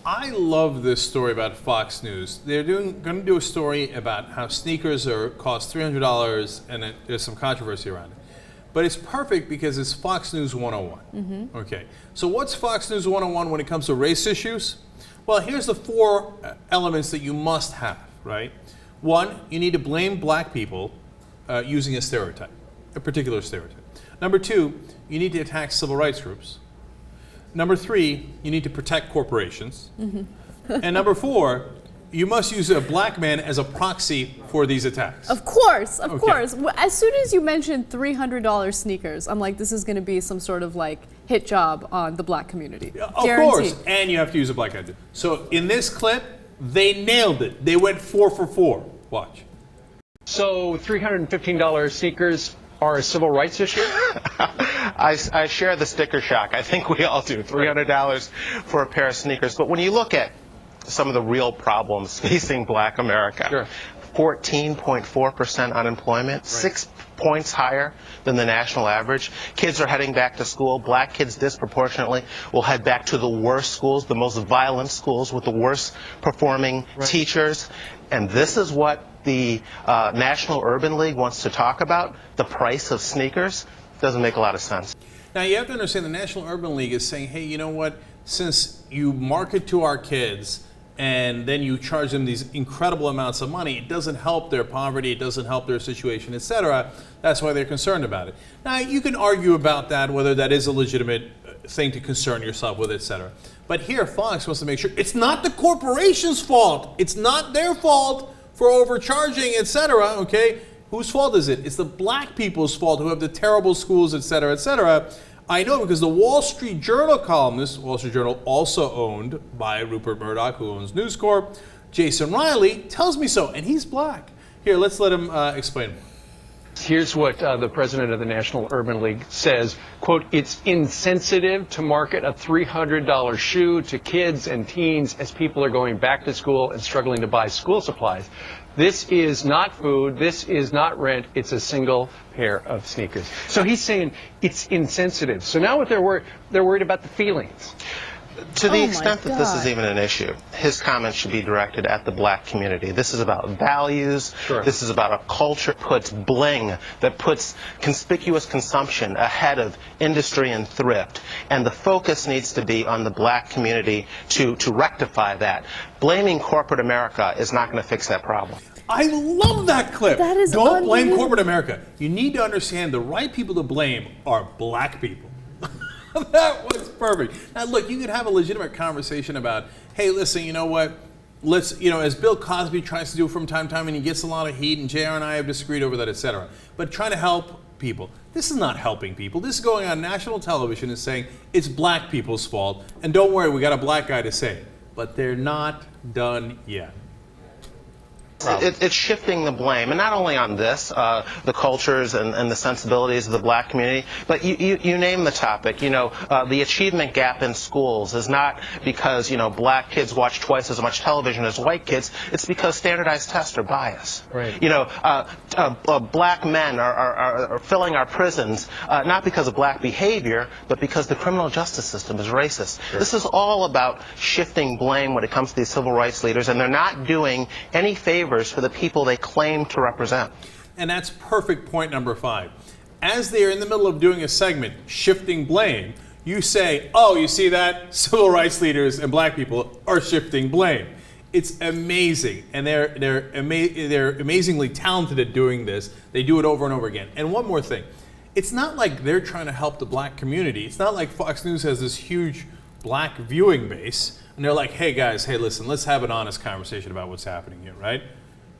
I love this story about Fox News. They're going to do a story about how sneakers cost $300, and there's some controversy around it. But it's perfect because it's Fox News 101. Mm-hmm. Okay, so what's Fox News 101 when it comes to race issues? Well, here's the four elements that you must have, right? One, you need to blame black people using a stereotype, a particular stereotype. Number two, you need to attack civil rights groups. Number three, you need to protect corporations. Mm-hmm. And number four, you must use a black man as a proxy for these attacks. Of course, of course. As soon as you mentioned $300 sneakers, I'm like, this is going to be some sort of like hit job on the black community. Of course, and you have to use a black guy. So in this clip, they nailed it. They went 4 for 4. Watch. So $315 sneakers are a civil rights issue? I share the sticker shock. I think we all do. $300 for a pair of sneakers. But when you look at some of the real problems facing black America, sure. 14.4% unemployment, right. 6 points higher than the national average. Kids are heading back to school. Black kids disproportionately will head back to the worst schools, the most violent schools with the worst performing right. teachers. And this is what the National Urban League wants to talk about, the price of sneakers. Doesn't make a lot of sense. Now you have to understand the National Urban League is saying, hey, you know what, since you market to our kids and then you charge them these incredible amounts of money, it doesn't help their poverty, it doesn't help their situation, etc. That's why they're concerned about it. Now you can argue about that, whether that is a legitimate thing to concern yourself with, etc. But here Fox wants to make sure it's not the corporation's fault. It's not their fault for overcharging, etc. Okay? Whose fault is it? It's the black people's fault who have the terrible schools, etc., etc. I know because the Wall Street Journal columnist, Wall Street Journal also owned by Rupert Murdoch, who owns News Corp, Jason Riley, tells me so, and he's black. Here, let's let him explain more. Here's what the president of the National Urban League says, quote, it's insensitive to market a $300 shoe to kids and teens as people are going back to school and struggling to buy school supplies. This is not food, this is not rent, it's a single pair of sneakers. So he's saying it's insensitive. So now what they're worried about the feelings. To the extent that this is even an issue, his comments should be directed at the black community. This is about values. Sure. This is about a culture that puts bling, that puts conspicuous consumption ahead of industry and thrift. And the focus needs to be on the black community to rectify that. Blaming corporate America is not going to fix that problem. I love that clip. That is Don't blame corporate America. You need to understand the right people to blame are black people. That was perfect. Now, look, you could have a legitimate conversation about, hey, listen, you know what? Let's, as Bill Cosby tries to do from time to time, and he gets a lot of heat, and Jayar and I have disagreed over that, etc. But trying to help people. This is not helping people. This is going on national television and saying it's black people's fault, and don't worry, we got a black guy to say it. But they're not done yet. It's shifting the blame, and not only on this, the cultures and the sensibilities of the black community, but you name the topic. The achievement gap in schools is not because, black kids watch twice as much television as white kids. It's because standardized tests are biased. Right. Black men are filling our prisons, not because of black behavior, but because the criminal justice system is racist. Sure. This is all about shifting blame when it comes to these civil rights leaders, and they're not doing any favors for the people they claim to represent. And that's perfect point number 5. As they are in the middle of doing a segment, shifting blame, you say, oh, you see that? Civil rights leaders and black people are shifting blame. It's amazing, and they're amazingly talented at doing this. They do it over and over again. And one more thing, it's not like they're trying to help the black community. It's not like Fox News has this huge black viewing base, and they're like, hey guys, hey listen, let's have an honest conversation about what's happening here, right?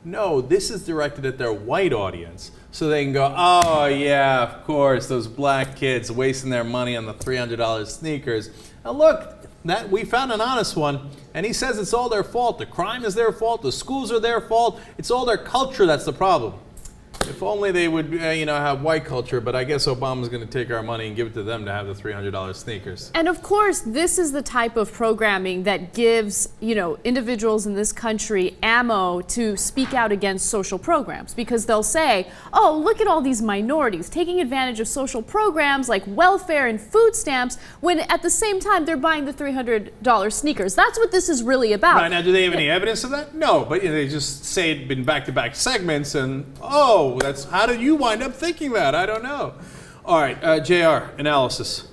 No, this is directed at their white audience, so they can go, oh yeah, of course, those black kids wasting their money on the $300 sneakers. Now look, we found an honest one, and he says it's all their fault. The crime is their fault, the schools are their fault, it's all their culture that's the problem. If only they would, have white culture, but I guess Obama's going to take our money and give it to them to have the $300 sneakers. And of course, this is the type of programming that gives, individuals in this country ammo to speak out against social programs, because they'll say, oh, look at all these minorities taking advantage of social programs like welfare and food stamps, when at the same time they're buying the $300 sneakers. That's what this is really about. Right, now, do they have any evidence of that? No, but they just say it in back-to-back segments, and that's how did you wind up thinking that? I don't know. All right, JR, analysis.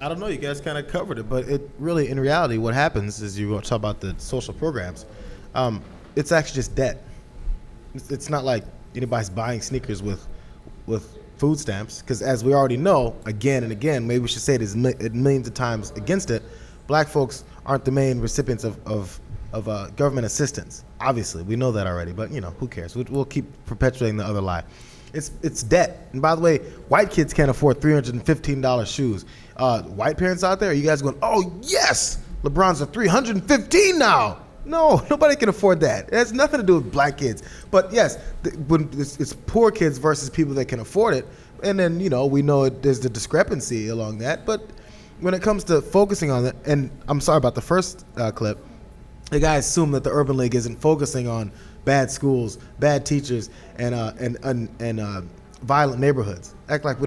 I don't know, you guys kind of covered it, but it really, in reality, what happens is you talk about the social programs. It's actually just debt. It's not like anybody's buying sneakers with food stamps, because as we already know, again and again, maybe we should say it millions of times against it, black folks aren't the main recipients of government assistance. Obviously, we know that already, but who cares? We'll keep perpetuating the other lie. It's debt. And by the way, white kids can't afford $315 shoes. White parents out there, are you guys going, oh yes, LeBron's are $315 now? No, nobody can afford that. It has nothing to do with black kids. But yes, when it's poor kids versus people that can afford it. And then, we know there's the discrepancy along that. But when it comes to focusing on it, and I'm sorry about the first clip, the guy assumed that the Urban League isn't focusing on bad schools, bad teachers, and violent neighborhoods. Act like they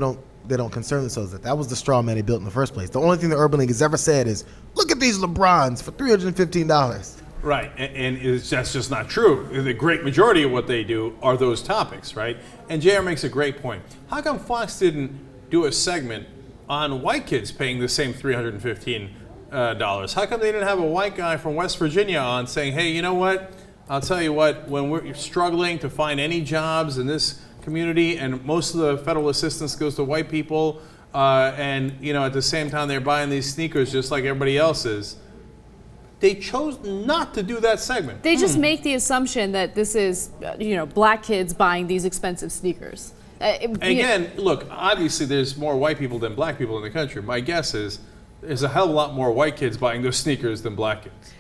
don't concern themselves with that. That was the straw man he built in the first place. The only thing the Urban League has ever said is, look at these LeBrons for $315. Right, and that's just not true. The great majority of what they do are those topics, right? And JR makes a great point. How come Fox didn't do a segment on white kids paying the same $315? How come they didn't have a white guy from West Virginia on saying, hey, you know what? I'll tell you what, when we're struggling to find any jobs in this community and most of the federal assistance goes to white people, and at the same time they're buying these sneakers just like everybody else is, they chose not to do that segment. They just make the assumption that this is, black kids buying these expensive sneakers. Again, look, obviously there's more white people than black people in the country. My guess is there's a hell of a lot more white kids buying those sneakers than black kids.